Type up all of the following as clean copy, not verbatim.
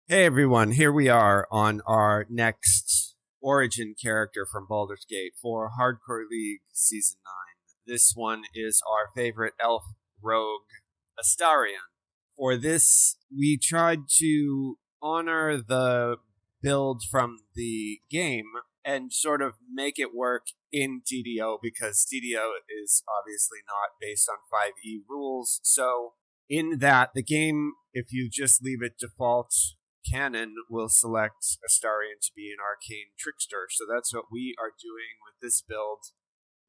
Hey everyone, here we are on our next origin character from Baldur's Gate for Hardcore League Season 9. This one is our favorite elf rogue, Astarion. For this, we tried to honor the build from the game and sort of make it work in DDO because DDO is obviously not based on 5e rules. So in that, the game, if you just leave it default canon, will select Astarion to be an arcane trickster. So that's what we are doing with this build.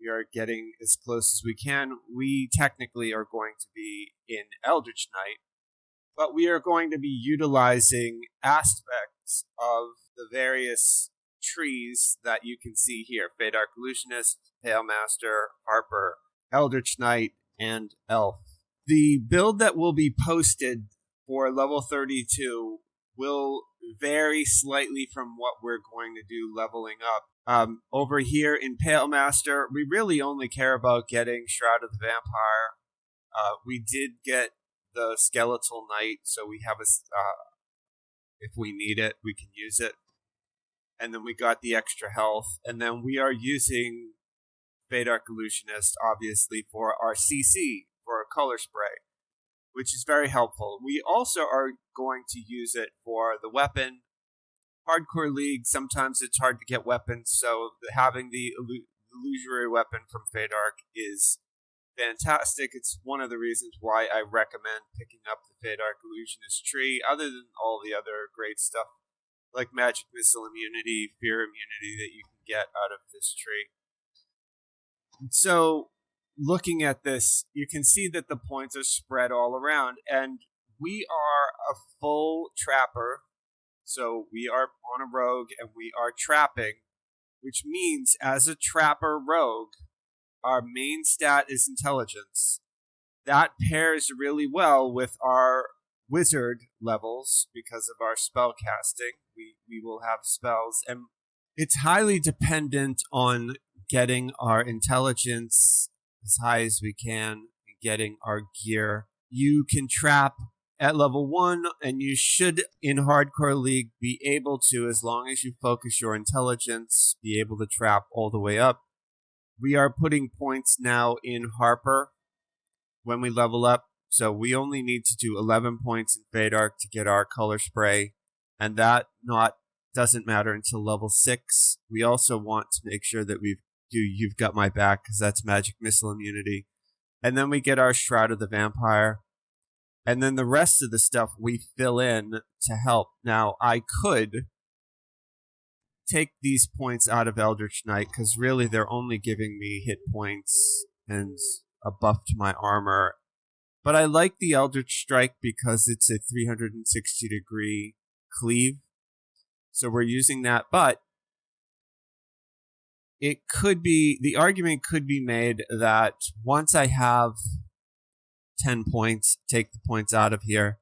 We are getting as close as we can. We technically are going to be in Eldritch Knight, but we are going to be utilizing aspects of the various trees that you can see here: Feydark Illusionist, Pale Master, Harper, Eldritch Knight, and Elf. The build that will be posted for level 32 will vary slightly from what we're going to do leveling up. Over here in Pale Master, we really only care about getting Shroud of the Vampire. We did get the Skeletal Knight, so we have if we need it, we can use it. And then we got the extra health, and then we are using Feydark Illusionist, obviously, for our CC, for a color spray, which is very helpful. We also are going to use it for the weapon. Hardcore League, sometimes it's hard to get weapons, so having the illusory weapon from Feydark is fantastic. It's one of the reasons why I recommend picking up the Feydark Illusionist tree, other than all the other great stuff like magic missile immunity, fear immunity that you can get out of this tree. So looking at this, you can see that the points are spread all around, and we are a full trapper. So we are on a rogue and we are trapping, which means as a trapper rogue, our main stat is intelligence. That pairs really well with our wizard levels because of our spell casting. We will have spells, and it's highly dependent on getting our intelligence as high as we can and getting our gear. You can trap at level 1, and you should, in Hardcore League, be able to, as long as you focus your intelligence, be able to trap all the way up. We are putting points now in Harper when we level up, so we only need to do 11 points in Feydark to get our color spray, and that doesn't matter until level 6. We also want to make sure that You've Got My Back, because that's magic missile immunity. And then we get our Shroud of the Vampire. And then the rest of the stuff we fill in to help. Now, I could take these points out of Eldritch Knight, because really they're only giving me hit points and a buff to my armor. But I like the Eldritch Strike because it's a 360-degree cleave. So we're using that, but the argument could be made that once I have 10 points, take the points out of here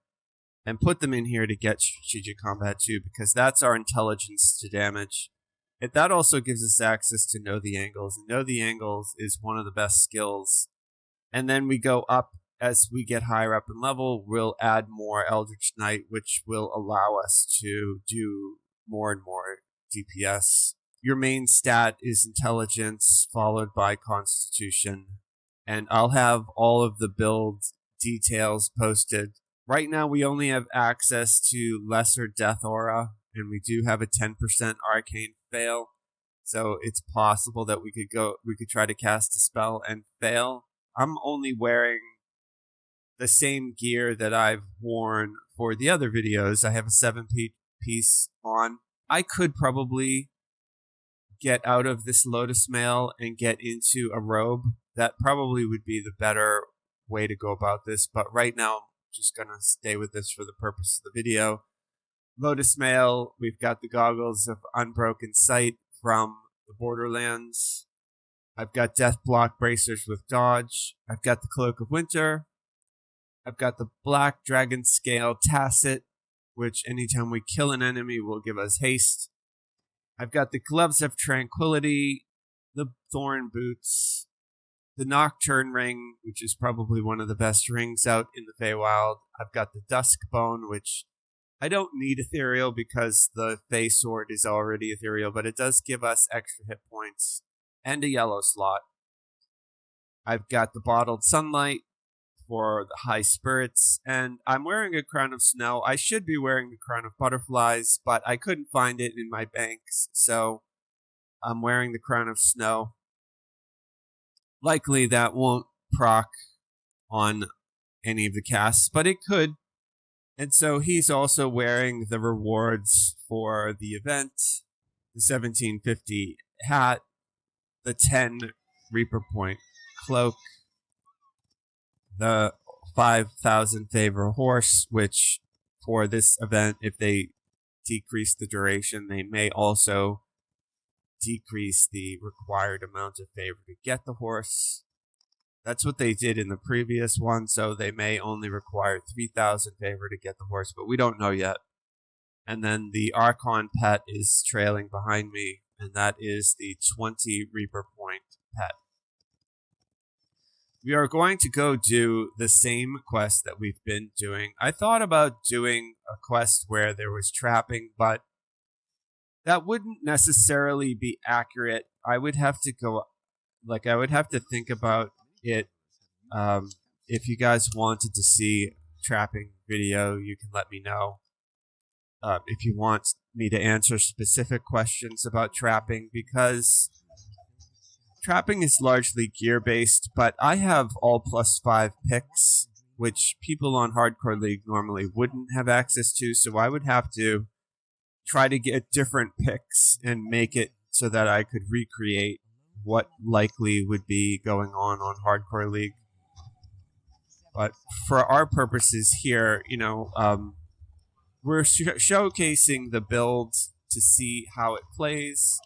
and put them in here to get strategic combat too, because that's our intelligence to damage. That also gives us access to Know the Angles, and Know the Angles is one of the best skills. And then we go up as we get higher up in level. We'll add more Eldritch Knight, which will allow us to do more and more DPS. Your main stat is intelligence, followed by constitution. And I'll have all of the build details posted. Right now, we only have access to Lesser Death Aura, and we do have a 10% arcane fail. So it's possible that we could try to cast a spell and fail. I'm only wearing the same gear that I've worn for the other videos. I have a 7-piece on. I could probably get out of this Lotus Mail and get into a robe. That probably would be the better way to go about this, but right now I'm just going to stay with this for the purpose of the video. Lotus Mail, we've got the Goggles of Unbroken Sight from the Borderlands. I've got Death Block Bracers with Dodge. I've got the Cloak of Winter. I've got the Black Dragon Scale Tacit, which anytime we kill an enemy will give us haste. I've got the Gloves of Tranquility, the Thorn Boots, the Nocturne Ring, which is probably one of the best rings out in the Feywild. I've got the Dusk Bone, which I don't need ethereal because the Fey Sword is already ethereal, but it does give us extra hit points and a yellow slot. I've got the bottled sunlight for the high spirits, and I'm wearing a crown of snow. I should be wearing the crown of butterflies, but I couldn't find it in my banks, so I'm wearing the crown of snow. Likely that won't proc on any of the casts, but it could. And so he's also wearing the rewards for the event, the 1750 hat, the 10 Reaper Point cloak, the 5,000 favor horse, which for this event, if they decrease the duration, they may also decrease the required amount of favor to get the horse. That's what they did in the previous one, so they may only require 3,000 favor to get the horse, but we don't know yet. And then the Archon pet is trailing behind me, and that is the 20 Reaper Point pet. We are going to go do the same quest that we've been doing. I thought about doing a quest where there was trapping, but that wouldn't necessarily be accurate. I would have to think about it. If you guys wanted to see trapping video, you can let me know. If you want me to answer specific questions about trapping, because trapping is largely gear based, but I have all +5 picks, which people on Hardcore League normally wouldn't have access to, so I would have to try to get different picks and make it so that I could recreate what likely would be going on Hardcore League. But for our purposes here, we're showcasing the build to see how it plays.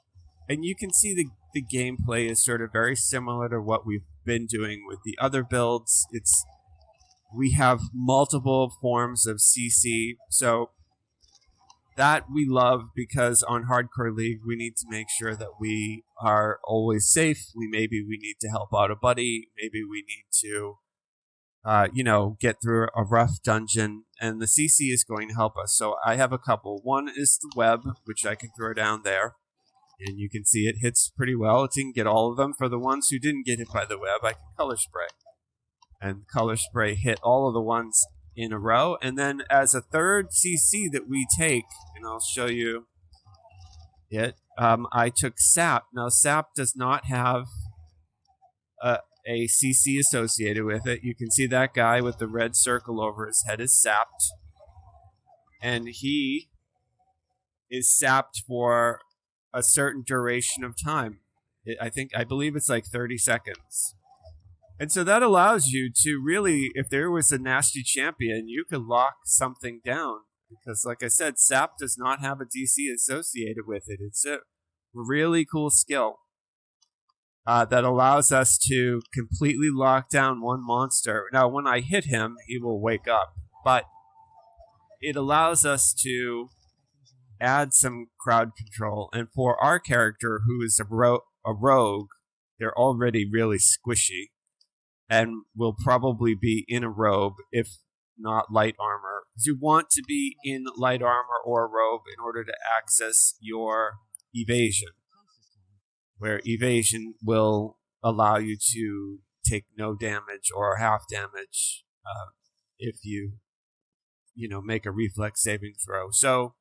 And you can see the gameplay is sort of very similar to what we've been doing with the other builds. We have multiple forms of CC, so that we love, because on Hardcore League we need to make sure that we are always safe. Maybe we need to help out a buddy. Maybe we need to get through a rough dungeon, and the CC is going to help us. So I have a couple. One is the web, which I can throw down there, and you can see it hits pretty well. It didn't get all of them. For the ones who didn't get hit by the web, I can color spray, and color spray hit all of the ones in a row. And then as a third CC that we take, and I'll show you it, I took sap. Now sap does not have a CC associated with it. You can see that guy with the red circle over his head is sapped, and he is sapped for a certain duration of time. I believe it's like 30 seconds. And so that allows you to really, if there was a nasty champion, you could lock something down, because like I said, sap does not have a DC associated with it. It's a really cool skill that allows us to completely lock down one monster. Now, when I hit him, he will wake up, but it allows us to add some crowd control. And for our character, who is a rogue, they're already really squishy and will probably be in a robe, if not light armor. Because you want to be in light armor or a robe in order to access your evasion, where evasion will allow you to take no damage or half damage if you make a reflex saving throw. So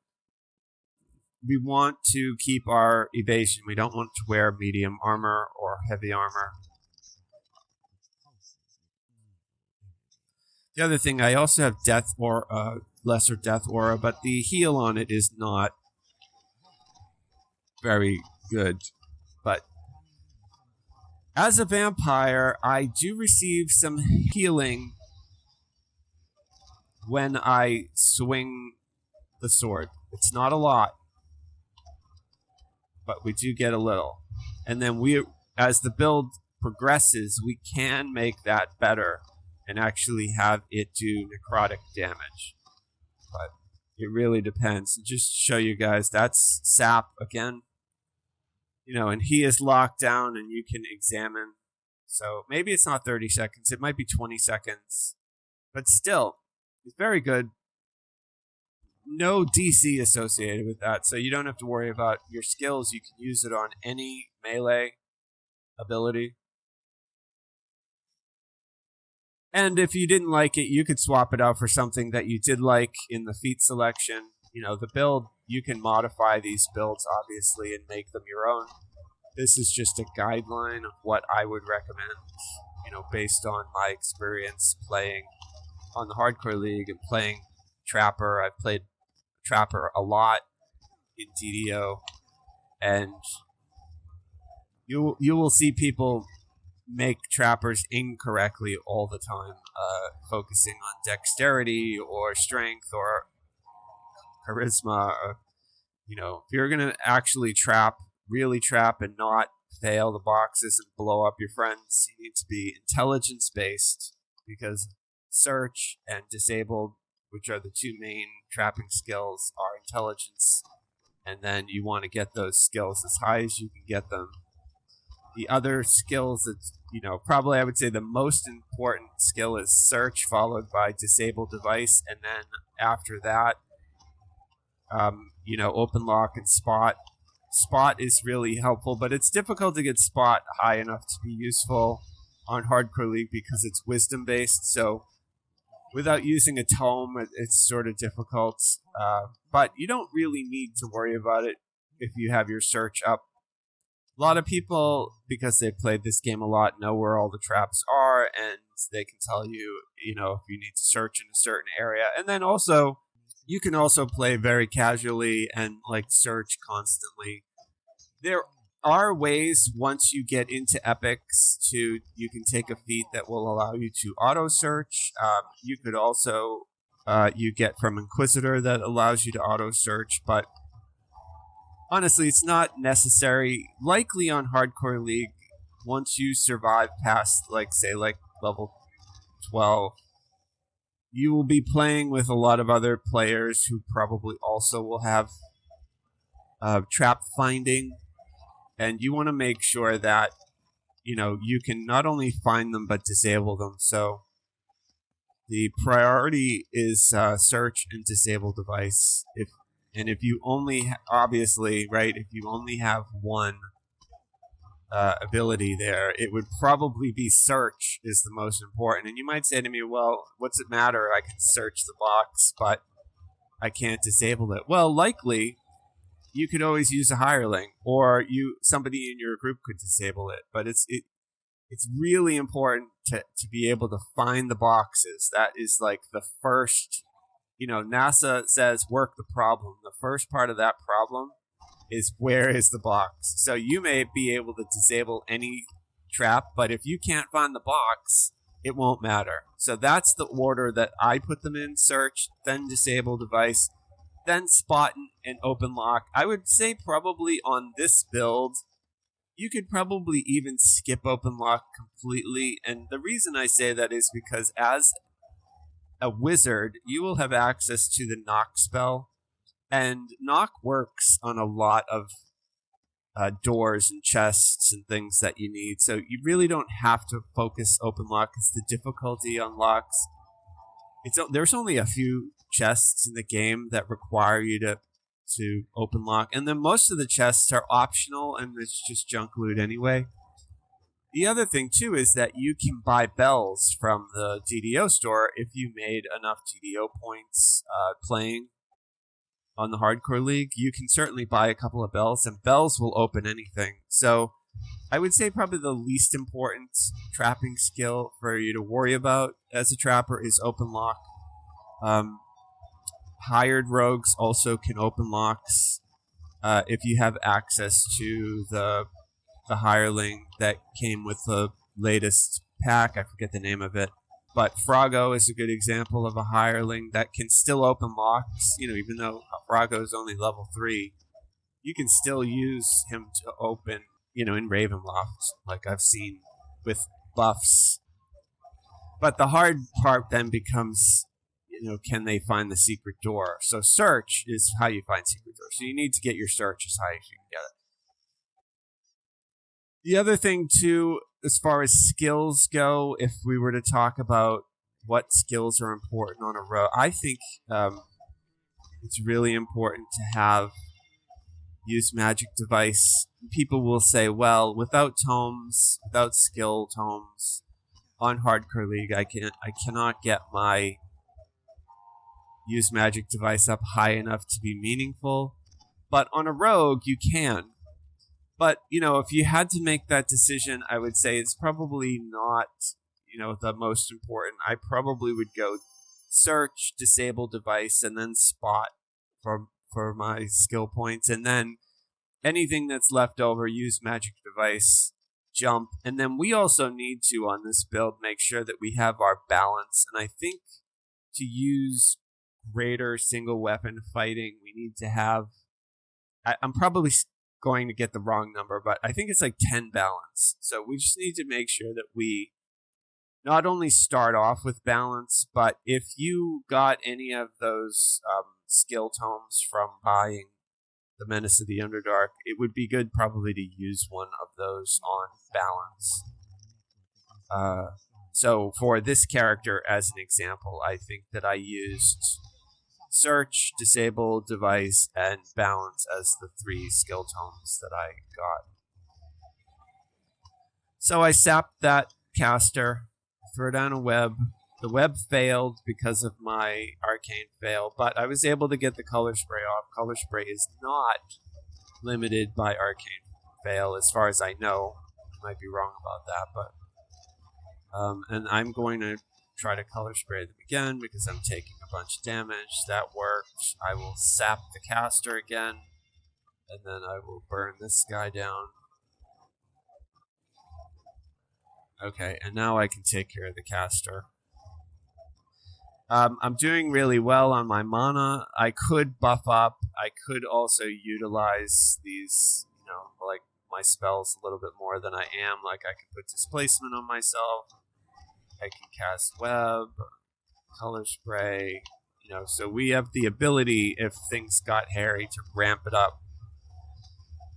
we want to keep our evasion. We don't want to wear medium armor or heavy armor. The other thing, I also have death or lesser death aura, but the heal on it is not very good. But as a vampire, I do receive some healing when I swing the sword. It's not a lot, but we do get a little. And then as the build progresses, we can make that better and actually have it do necrotic damage. But it really depends. And just to show you guys, that's sap again. And he is locked down, and you can examine. So maybe it's not 30 seconds. It might be 20 seconds. But still, it's very good. no DC associated with that, so you don't have to worry about your skills. You can use it on any melee ability. And if you didn't like it, you could swap it out for something that you did like in the feat selection. You know, the build, you can modify these builds, obviously, and make them your own. This is just a guideline of what I would recommend, you know, based on my experience playing on the Hardcore League and playing Trapper. I've played Trapper a lot in DDO, and you will see people make Trappers incorrectly all the time, focusing on dexterity or strength or charisma. You know, if you're gonna actually really trap and not fail the boxes and blow up your friends, you need to be intelligence based, because search and disabled, which are the two main trapping skills, are intelligence, and then you want to get those skills as high as you can get them. The other skills that, you know, probably I would say the most important skill is search, followed by disable device, and then after that, you know, open lock and spot. Spot is really helpful, but it's difficult to get spot high enough to be useful on Hardcore League because it's wisdom based. So without using a tome, it's sort of difficult. But you don't really need to worry about it if you have your search up. A lot of people, because they've played this game a lot, know where all the traps are, and they can tell you, you know, if you need to search in a certain area. And then also, you can also play very casually and like search constantly. There are ways once you get into epics you can take a feat that will allow you to auto search. You could also you get from Inquisitor that allows you to auto search, but honestly, it's not necessary. Likely on Hardcore League, once you survive past, like, say, like level 12, you will be playing with a lot of other players who probably also will have trap finding, and you want to make sure that, you know, you can not only find them but disable them. So the priority is search and disable device. If you only, obviously, right, if you only have one ability there, it would probably be search is the most important. And you might say to me, well, what's it matter? I can search the box, but I can't disable it. Well, likely, you could always use a hireling, or somebody in your group could disable it. But it's really important to be able to find the boxes. That is like the first, you know, NASA says work the problem. The first part of that problem is where is the box. So you may be able to disable any trap, but if you can't find the box, it won't matter. So that's the order that I put them in: search, then disable device, then spot and open lock. I would say probably on this build, you could probably even skip open lock completely. And the reason I say that is because as a wizard, you will have access to the knock spell, and knock works on a lot of doors and chests and things that you need. So you really don't have to focus open lock, because the difficulty unlocks. There's only a few chests in the game that require you to open lock, and then most of the chests are optional, and it's just junk loot anyway. The other thing, too, is that you can buy bells from the DDO store if you made enough DDO points playing on the Hardcore League. You can certainly buy a couple of bells, and bells will open anything. So I would say probably the least important trapping skill for you to worry about as a trapper is open lock. Hired rogues also can open locks if you have access to the hireling that came with the latest pack. I forget the name of it, but Froggo is a good example of a hireling that can still open locks. You know, even though Froggo is only level 3, you can still use him to open, you know, in Ravenloft, like I've seen with buffs. But the hard part then becomes, you know, can they find the secret door? So search is how you find secret doors. So you need to get your search as high as you can get it. The other thing, too, as far as skills go, if we were to talk about what skills are important on a rogue, I think it's really important to have use magic device. People will say, well, without tomes, without skill tomes on Hardcore League, I cannot get my use magic device up high enough to be meaningful. But on a rogue, you can. But, you know, if you had to make that decision, I would say it's probably not, you know, the most important. I probably would go search, disable device, and then spot for my skill points. And then anything that's left over, use magic device, jump. And then we also need to, on this build, make sure that we have our balance. And I think to use greater single weapon fighting, we need to have... I'm probably going to get the wrong number, but I think it's like 10 balance. So we just need to make sure that we not only start off with balance, but if you got any of those skill tomes from buying the Menace of the Underdark, it would be good probably to use one of those on balance. So for this character, as an example, I think that I used search, disable, device, and balance as the 3 skill tomes that I got. So I sapped that caster, throw down a web. The web failed because of my arcane fail, but I was able to get the color spray off. Color spray is not limited by arcane fail, as far as I know. I might be wrong about that, but and I'm going to try to color spray them again because I'm taking a bunch of damage. That worked. I will sap the caster again, and then I will burn this guy down. Okay, and now I can take care of the caster. I'm doing really well on my mana. I could buff up. I could also utilize these, you know, like my spells a little bit more than I am. Like I can put displacement on myself. I can cast web, color spray, you know, so we have the ability, if things got hairy, to ramp it up.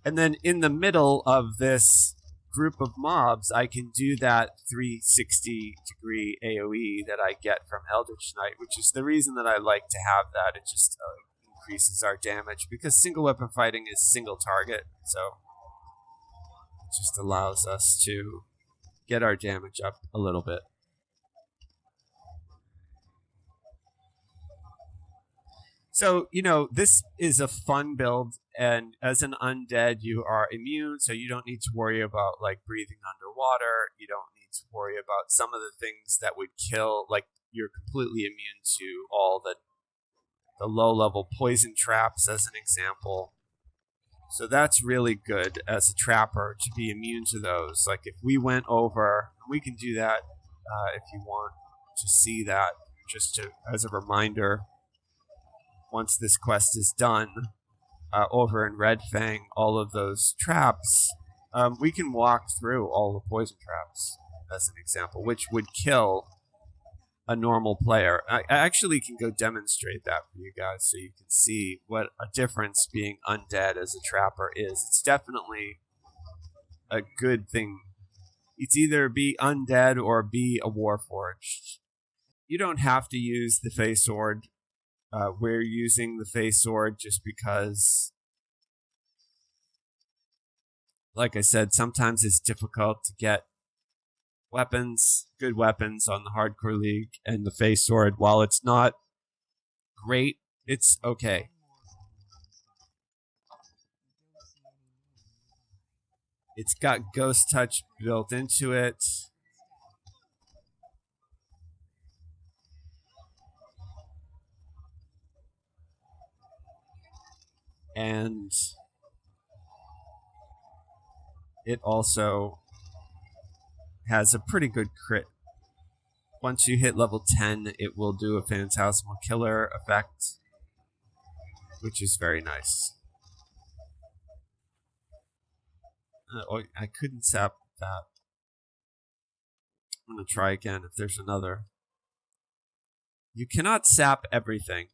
And then in the middle of this group of mobs, I can do that 360-degree AoE that I get from Eldritch Knight, which is the reason that I like to have that. It just increases our damage, because single weapon fighting is single target, so it just allows us to get our damage up a little bit. So, you know, this is a fun build, and as an undead, you are immune, so you don't need to worry about, like, breathing underwater. You don't need to worry about some of the things that would kill, like, you're completely immune to all the low-level poison traps, as an example. So that's really good as a trapper, to be immune to those. Like, if we went over, we can do that if you want to see that, just to as a reminder. Once this quest is done, over in Red Fang, all of those traps, we can walk through all the poison traps, as an example, which would kill a normal player. I actually can go demonstrate that for you guys so you can see what a difference being undead as a trapper is. It's definitely a good thing. It's either be undead or be a warforged. You don't have to use the Face Sword. We're using the Face Sword just because, like I said, sometimes it's difficult to get weapons, good weapons on the Hardcore League, and the Face Sword, while it's not great, it's okay. It's got Ghost Touch built into it. And it also has a pretty good crit. Once you hit level 10, it will do a Phantasmal Killer effect, which is very nice. I couldn't sap that. I'm going to try again if there's another. You cannot sap everything.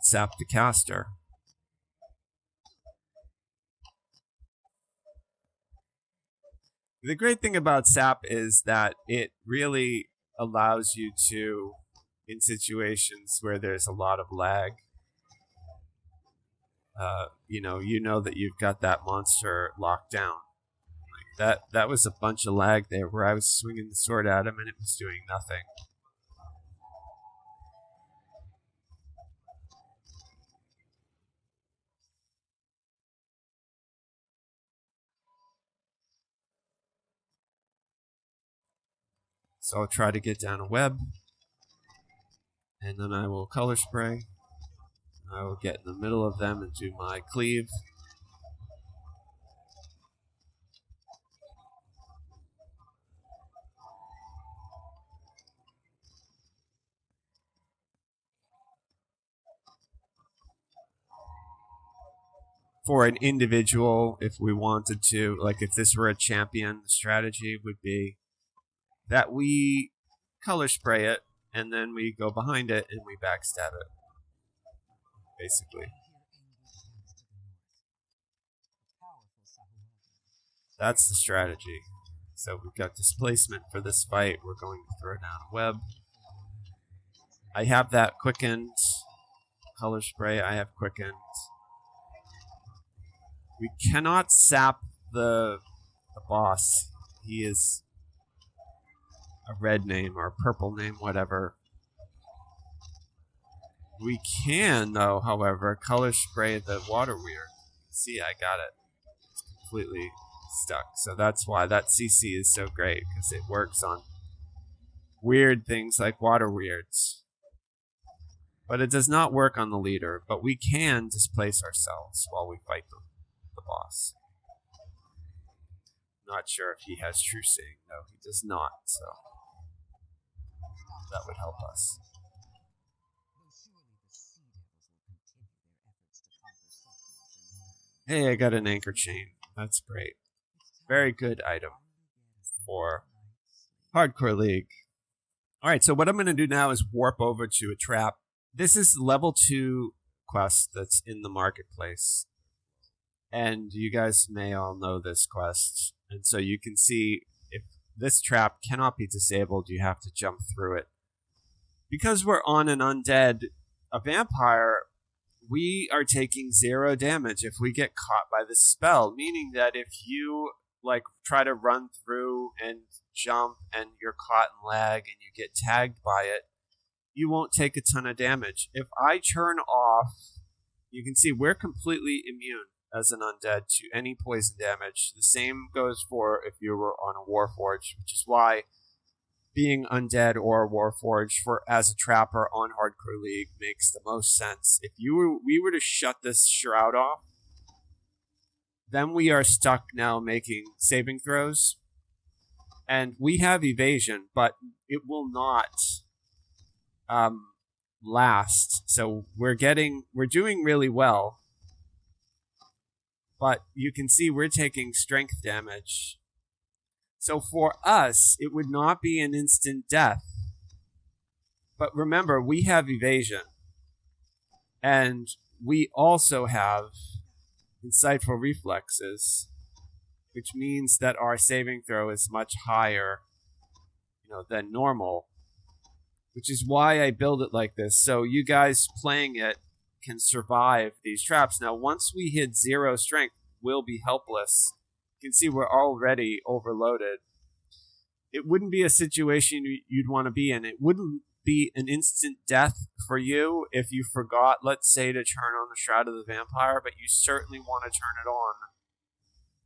sap the caster. The great thing about sap is that it really allows you to, in situations where there's a lot of lag, you know that you've got that monster locked down. Like that was a bunch of lag there where I was swinging the sword at him and it was doing nothing. So I'll try to get down a web, and then I will color spray. I will get in the middle of them and do my cleave. For an individual, if we wanted to, like if this were a champion, the strategy would be that we color spray it, and then we go behind it and we backstab it, basically. That's the strategy. So we've got displacement for this fight. We're going to throw down a web. I have that quickened. Color spray, I have quickened. We cannot sap the boss. He is a red name or a purple name, whatever. We can, though, however, color spray the water weird. See, I got it. It's completely stuck. So that's why that CC is so great, because it works on weird things like water weirds. But it does not work on the leader, but we can displace ourselves while we fight the boss. Not sure if he has true seeing. No, he does not, so that would help us. Hey, I got an anchor chain. That's great. Very good item for Hardcore League. Alright, so what I'm going to do now is warp over to a trap. This is level 2 quest that's in the marketplace. And you guys may all know this quest. And so you can see if this trap cannot be disabled, you have to jump through it. Because we're on an undead, a vampire, we are taking 0 damage if we get caught by the spell. Meaning that if you try to run through and jump and you're caught in lag and you get tagged by it, you won't take a ton of damage. If I turn off, you can see we're completely immune as an undead to any poison damage. The same goes for if you were on a Warforged, which is why being undead or Warforged as a trapper on Hardcore League makes the most sense. If we were to shut this shroud off, then we are stuck now making saving throws. And we have evasion, but it will not last. So we're doing really well. But you can see we're taking strength damage. So for us, it would not be an instant death. But remember, we have evasion. And we also have insightful reflexes, which means that our saving throw is much higher, than normal. Which is why I build it like this. So you guys playing it can survive these traps. Now, once we hit 0 strength, we'll be helpless. You can see we're already overloaded. It wouldn't be a situation you'd want to be in. It wouldn't be an instant death for you if you forgot, let's say, to turn on the Shroud of the Vampire, but you certainly want to turn it on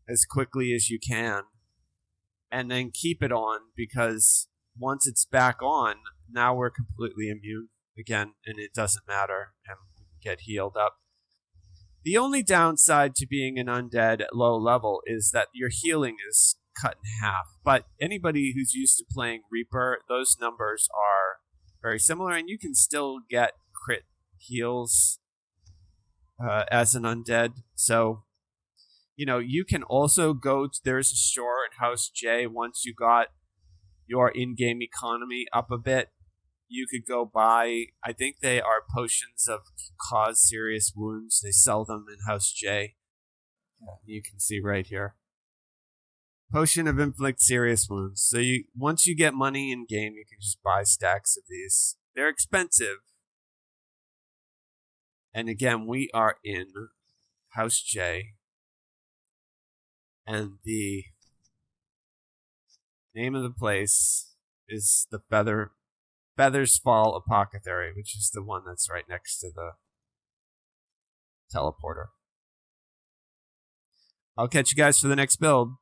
as quickly as you can. And then keep it on, because once it's back on, now we're completely immune again, and it doesn't matter, and we can get healed up. The only downside to being an undead at low level is that your healing is cut in half. But anybody who's used to playing Reaper, those numbers are very similar, and you can still get crit heals as an undead. So, you can also there's a store in House J once you got your in-game economy up a bit. you could go buy, I think they are potions of cause serious wounds. They sell them in House J. You can see right here. Potion of inflict serious wounds. So once you get money in game, you can just buy stacks of these. They're expensive. And again, we are in House J. And the name of the place is the Feathers Fall Apothecary, which is the one that's right next to the teleporter. I'll catch you guys for the next build.